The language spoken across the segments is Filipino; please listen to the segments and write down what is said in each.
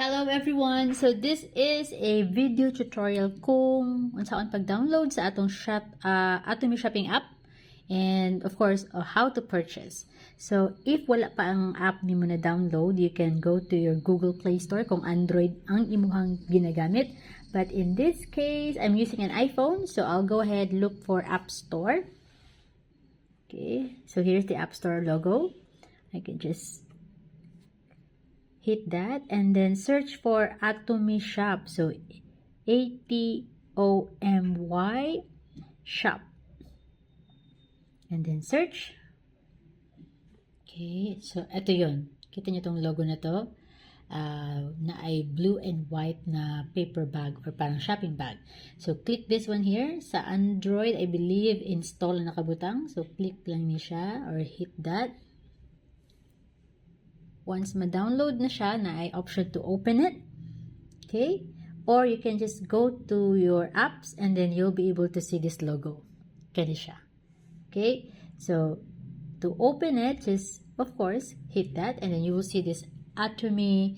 Hello everyone! So this is a video tutorial kung unsaon pag-download sa atong Atomy shopping app and of course how to purchase. So if wala pa ang app nimo na download, you can go to your Google Play Store kung Android ang imuhang ginagamit. But in this case, I'm using an iPhone, so I'll go ahead look for App Store. Okay, so here's the App Store logo. I can just hit that and then search for Atomy Shop. So ATOMY Shop. And then search. Okay, so ito yun. Kita nyo tong logo na to. Na ay blue and white na paper bag or parang shopping bag. So click this one here. Sa Android, I believe install na nakabutang. So click lang niya siya or hit that. Once ma-download na siya, na ay option to open it. Okay? Or you can just go to your apps and then you'll be able to see this logo. Kani siya. Okay? So, to open it, just, of course, hit that and then you will see this Atomy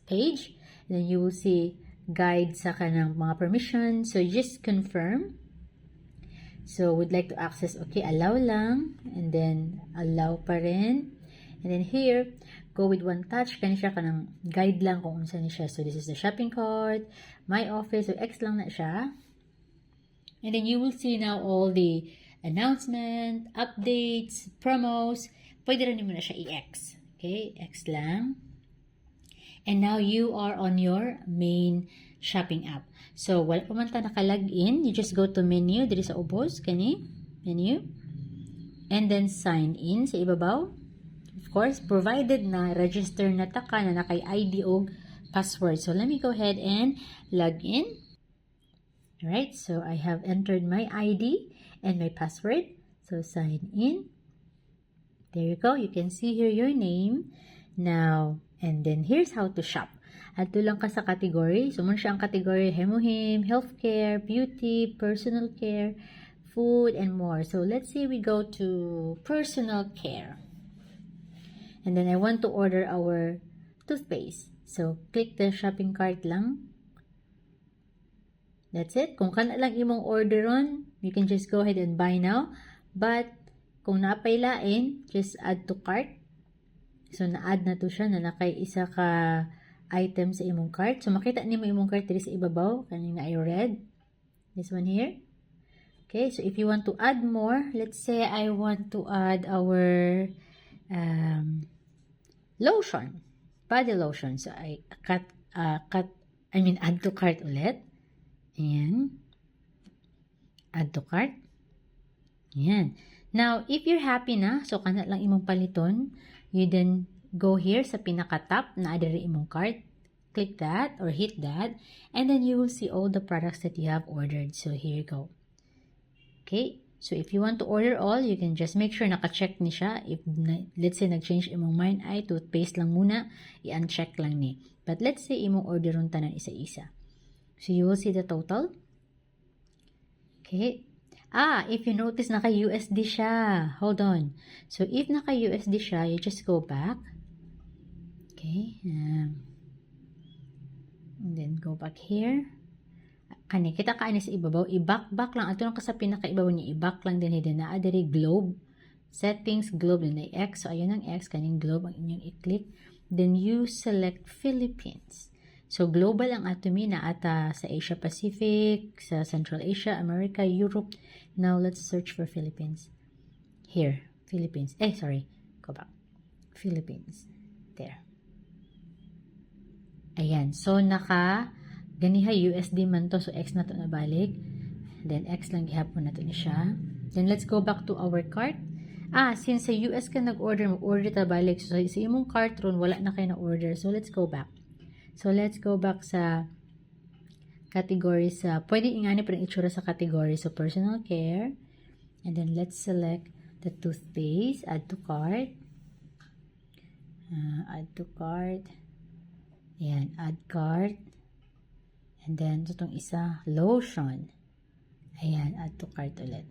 page. And then you will see guide sa kanang mga permission. So, just confirm. So, would like to access, okay, allow lang. And then, allow pa rin. And then here, go with one touch. Kani siya kanang guide lang kung unsa ni siya. So this is the shopping cart, my office. So X lang na siya. And then you will see now all the announcement, updates, promos. Pwede rin mo na siya i-X. Okay, X lang. And now you are on your main shopping app. So wala pa man ta naka-login, you just go to menu diri sa ubos kani, menu. And then sign in sa ibabaw. Of course, provided na register na ta ka na nakay ID o password. So, let me go ahead and log in. Alright, so I have entered my ID and my password. So, sign in. There you go. You can see here your name. Now, and then here's how to shop. Adto lang ka sa category. So, muna siya ang category Hemuhim, healthcare, beauty, personal care, food, and more. So, let's say we go to personal care. And then I want to order our toothpaste. So, click the shopping cart lang. That's it. Kung kana lang imong order on, you can just go ahead and buy now. But, kung napailain, just add to cart. So, na-add na to siya na nakay isa ka item sa imong cart. So, makita nimo imong cart diri sa ibabaw. Kanina I read. This one here. Okay, so if you want to add more, let's say I want to add our lotion, body lotion. So, I add to cart ulit. Ayan. Add to cart. Ayan. Now, if you're happy na, so kana lang imong paliton, you then go here sa pinaka-top na adiri imong cart. Click that or hit that. And then you will see all the products that you have ordered. So, here you go. Okay. So, if you want to order all, you can just make sure naka-check ni siya. If, let's say, nag-change imong mind, ay, toothpaste lang muna, i-uncheck lang ni. But let's say, imong orderon tanan isa-isa. So, you will see the total. Okay. If you notice, naka-USD siya. Hold on. So, if naka-USD siya, you just go back. Okay. And then, go back here. Kani, kita ka sa ibabaw, i-back lang. Ato lang ka sa pinaka-ibabaw niya, i-back lang din. Hidden na, adere globe. Settings, globe, din na X. So, ayun ang X, kaning globe, ang inyong i-click. Then, you select Philippines. So, global ang Atomy na ata sa Asia Pacific, sa Central Asia, America, Europe. Now, let's search for Philippines. Here, Philippines. Sorry. Go back. Philippines. There. Ayan. So, ganiha USD man to, so X na to nabalik. Then X lang gihapon na to ni siya. Then let's go back to our cart. Since sa US ka nag-order, mag-order ta balik. So sa imong cart ron, wala na kayo na-order. So let's go back. So let's go back sa category sa, pwede ingani pa rin itsura sa category. So personal care. And then let's select the toothpaste. Add to cart. Add to cart. Ayan, add cart. And then, itong isa, lotion. Ayan, add to cart ulit.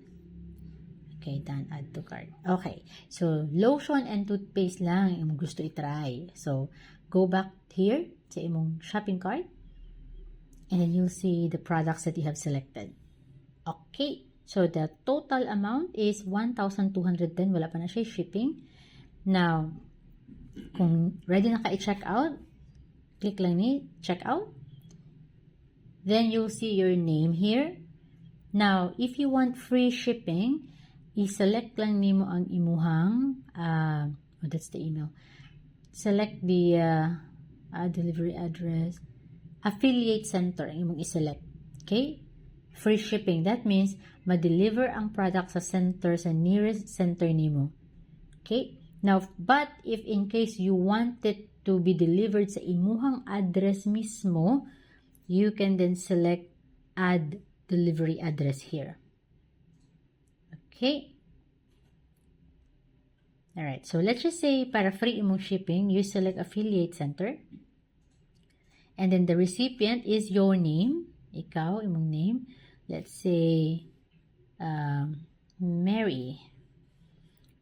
Okay, done. Add to cart. Okay. So, lotion and toothpaste lang yung gusto i-try. So, go back here sa imong shopping cart. And then you'll see the products that you have selected. Okay, so the total amount is 1,210. Wala pa na siya shipping. Now, kung ready na ka i-check out, click lang ni check out. Then you'll see your name here. Now, if you want free shipping, i-select lang nimo ang imuhang, that's the email. Select the delivery address. Affiliate center ang imong i-select. Okay? Free shipping. That means, ma-deliver ang product sa center, sa nearest center nimo. Okay? Now, but if in case you want it to be delivered sa imuhang address mismo, you can then select add delivery address here. Okay? Alright, so let's just say para free imong shipping, you select affiliate center. And then the recipient is your name. Ikaw, imong name. Let's say, Mary.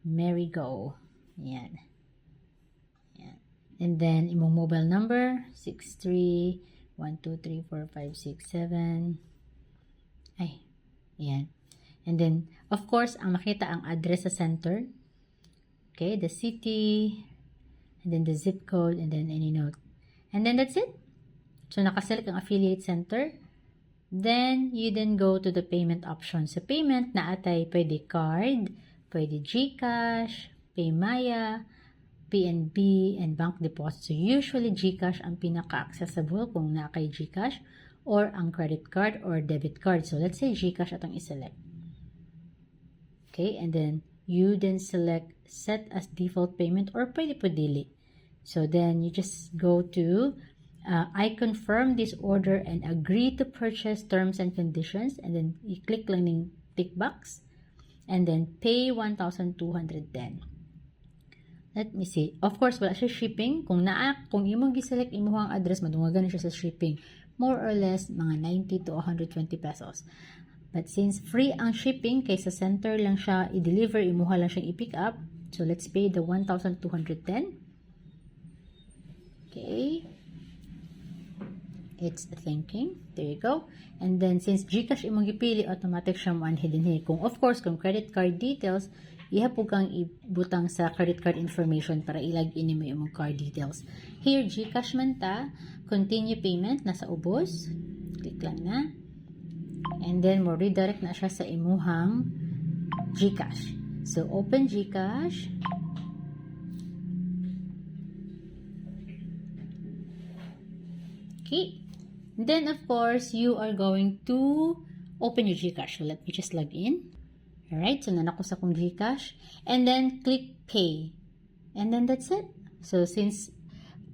Mary Go. Yan. Yan. And then, imong mobile number, 63-123-4567. Ay, yan. And then, of course, ang makita ang address sa center. Okay, the city, and then the zip code, and then any note. And then that's it. So, nakaselect ang affiliate center. Then, you then go to the payment option. Sa payment, naatay pwede card, pwede GCash, Paymaya, PNB, and bank deposit. So, usually GCash ang pinaka-accessible kung na kay GCash or ang credit card or debit card. So, let's say GCash atong iselect. Okay, and then, you then select set as default payment or pwede po delete. So, then, you just go to I confirm this order and agree to purchase terms and conditions, and then you click lang ng tick box and then pay 1,210. Let me see. Of course, wala siya shipping. Kung imong giselect imuhang address, madungagan siya sa shipping. More or less, mga 90 to 120 pesos. But since free ang shipping, kaysa center lang siya i-deliver, imuha lang siyang i-pick up. So, let's pay the 1,210. Okay. It's thinking. There you go. And then, since GCash imong gipili, automatic siya mo hidden here. Kung, of course, kung credit card details, ihapog kang ibutang sa credit card information para ilag-in mo imong card details. Here, GCash man ta, continue payment, nasa ubos. Click lang na. And then, mo redirect na siya sa imuhang GCash. So, open GCash. Okay. Then, of course, you are going to open your GCash. So, let me just log in. Alright, so nanako sa kong GCash. And then, click Pay. And then, that's it. So, since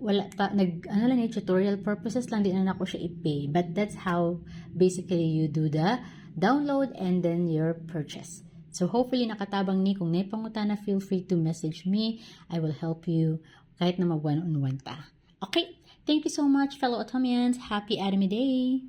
wala pa, lang yung tutorial purposes lang, din na ako siya i-pay. But that's how, basically, you do the download and then your purchase. So, hopefully, nakatabang ni. Kung naipangutana, feel free to message me. I will help you kahit na mag one-on-one ta. Okay. Thank you so much, fellow Atomians. Happy Anime Day!